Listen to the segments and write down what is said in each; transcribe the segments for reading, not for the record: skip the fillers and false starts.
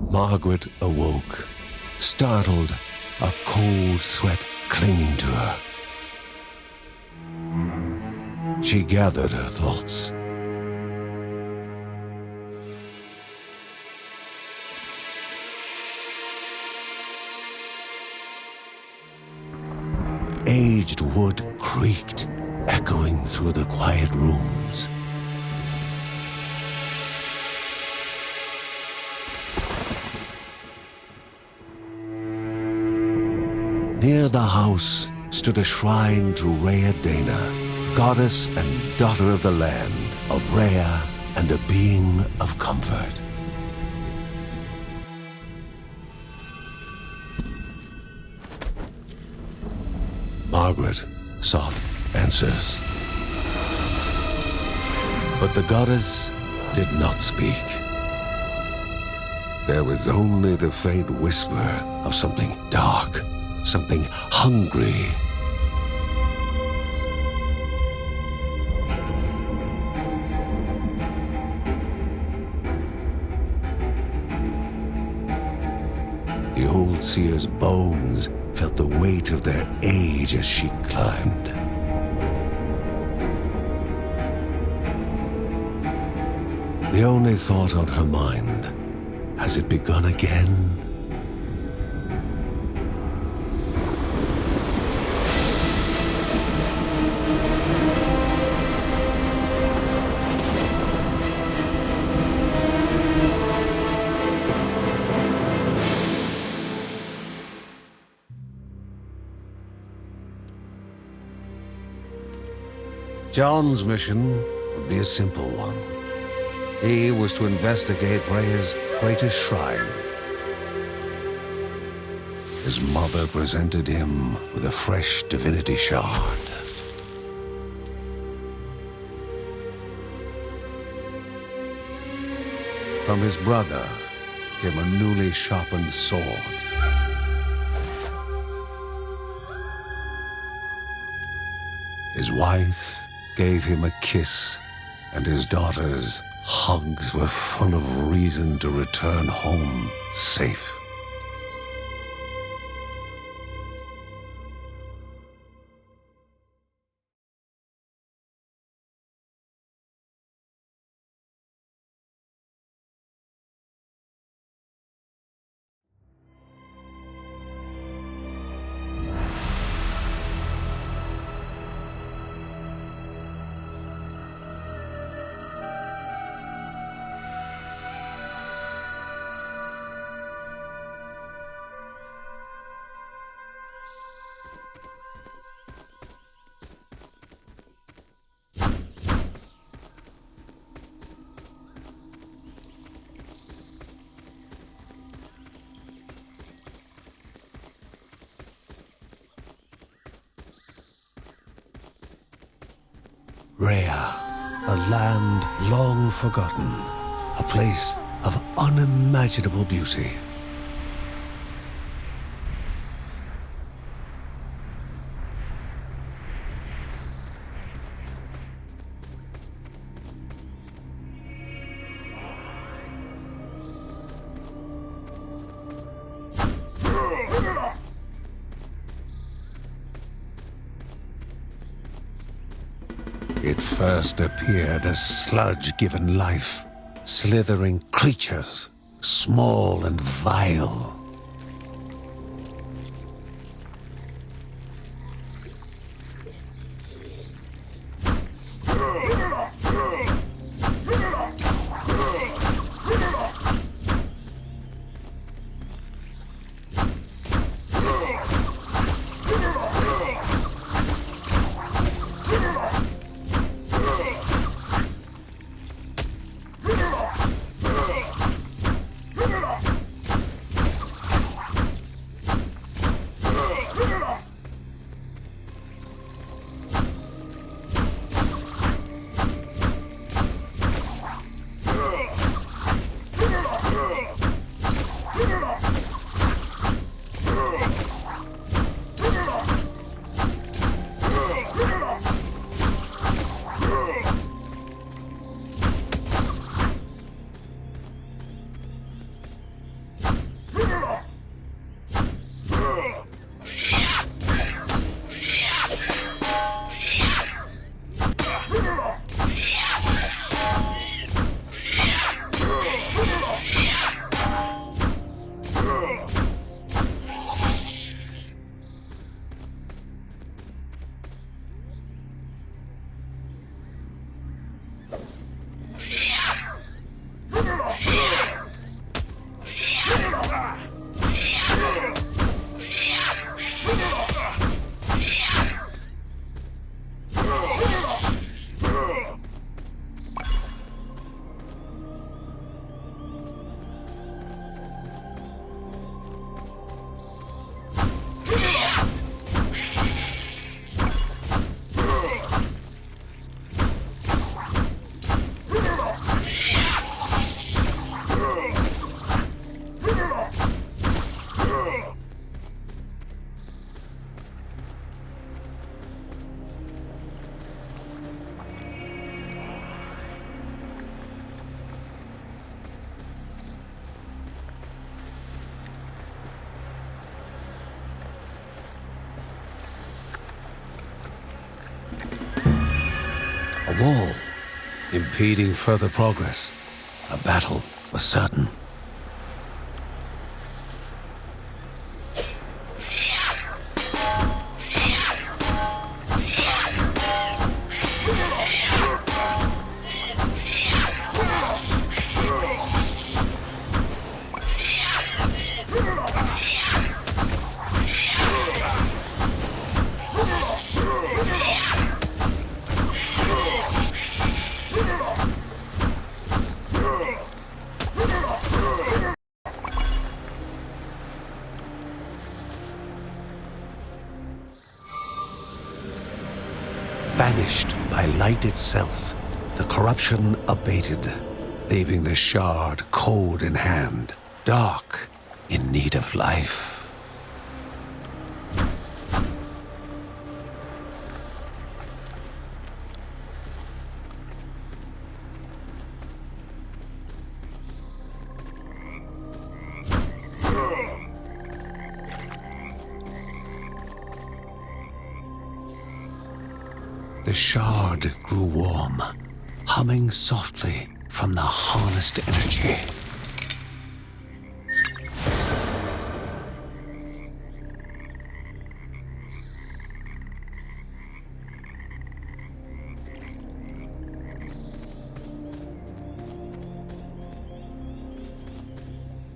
Margaret awoke, startled, a cold sweat clinging to her. She gathered her thoughts. Aged wood creaked, echoing through the quiet rooms. Near the house stood a shrine to Rhea Dana, goddess and daughter of the land, of Rhea and a being of comfort. Margaret sought answers. But the goddess did not speak. There was only the faint whisper of something dark, something hungry. The old seer's bones felt the weight of their age as she climbed. The only thought on her mind, has it begun again? John's mission would be a simple one. He was to investigate Rhea's greatest shrine. His mother presented him with a fresh divinity shard. From his brother came a newly sharpened sword. His wife gave him a kiss, and his daughter's hugs were full of reason to return home safe. Rhea, a land long forgotten, a place of unimaginable beauty. It first appeared as sludge given life, slithering creatures, small and vile. A wall, impeding further progress. A battle was certain. Banished by light itself, the corruption abated, leaving the shard cold in hand, dark, in need of life. The shard grew warm, humming softly from the harnessed energy.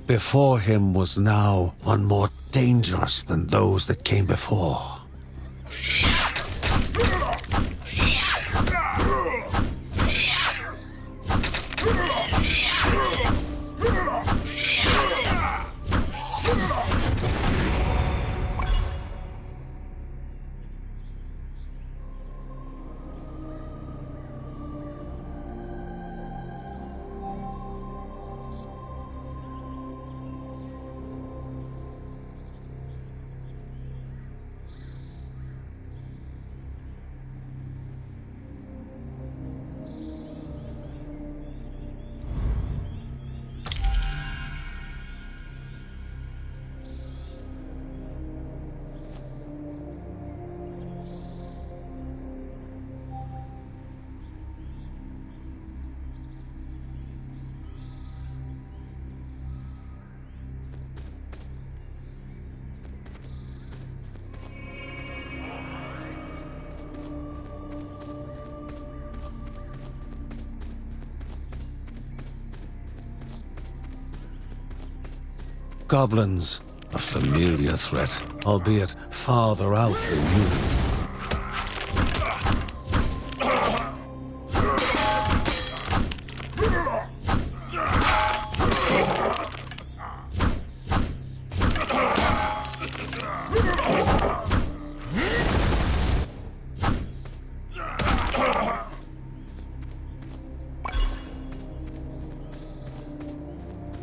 Before him was now one more dangerous than those that came before. Goblins, a familiar threat, albeit farther out than usual.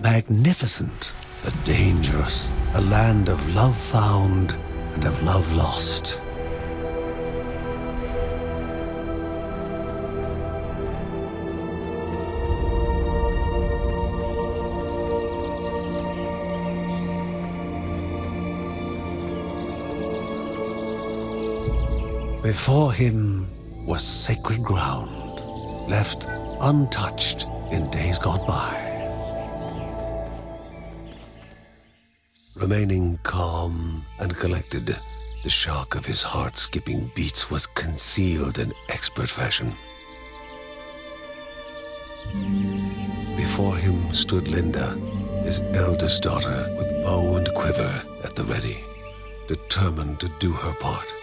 Magnificent, but dangerous, a land of love found and of love lost. Before him was sacred ground, left untouched in days gone by. Remaining calm and collected, the shock of his heart-skipping beats was concealed in expert fashion. Before him stood Linda, his eldest daughter, with bow and quiver at the ready, determined to do her part.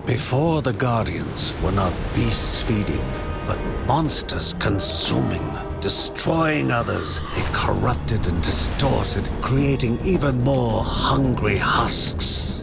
Before the Guardians were not beasts feeding, but monsters consuming, destroying others. They corrupted and distorted, creating even more hungry husks.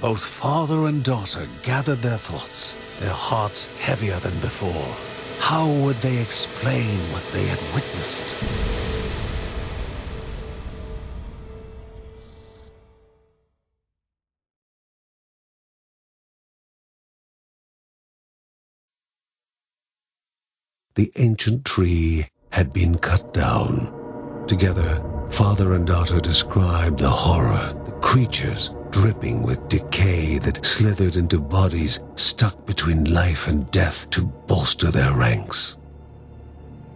Both father and daughter gathered their thoughts, their hearts heavier than before. How would they explain what they had witnessed? The ancient tree had been cut down. Together, father and daughter described the horror, the creatures dripping with decay that slithered into bodies stuck between life and death to bolster their ranks.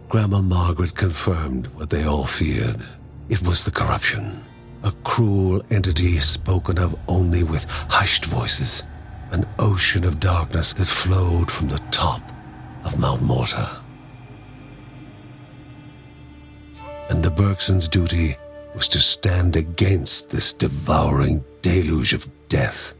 Grandma Margaret confirmed what they all feared. It was the corruption, a cruel entity spoken of only with hushed voices, an ocean of darkness that flowed from the top of Mount Morta. And the Bergsons' duty was to stand against this devouring deluge of death.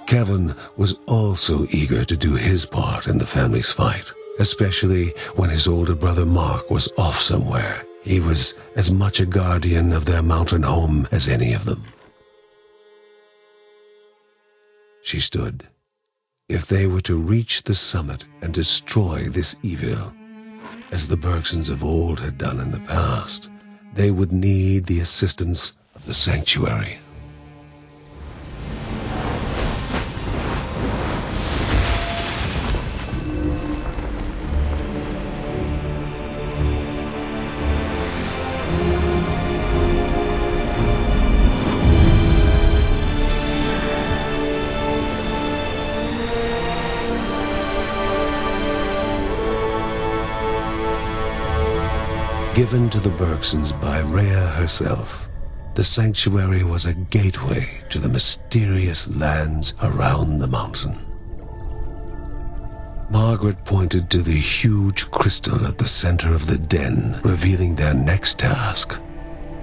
Kevin was also eager to do his part in the family's fight, especially when his older brother Mark was off somewhere. He was as much a guardian of their mountain home as any of them. She stood. If they were to reach the summit and destroy this evil, as the Bergsons of old had done in the past, they would need the assistance of the sanctuary. Given to the Bergsons by Rhea herself, the sanctuary was a gateway to the mysterious lands around the mountain. Margaret pointed to the huge crystal at the center of the den, revealing their next task: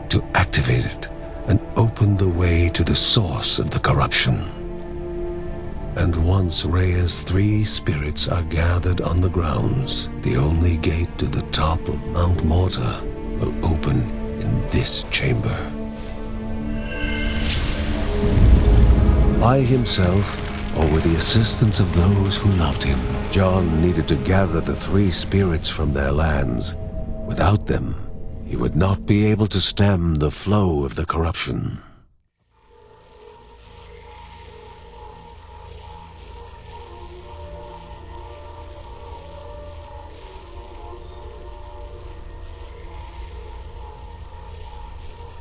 to activate it and open the way to the source of the corruption. And once Rhea's 3 spirits are gathered on the grounds, the only gate to the top of Mount Morta will open in this chamber. By himself, or with the assistance of those who loved him, John needed to gather the 3 spirits from their lands. Without them, he would not be able to stem the flow of the corruption.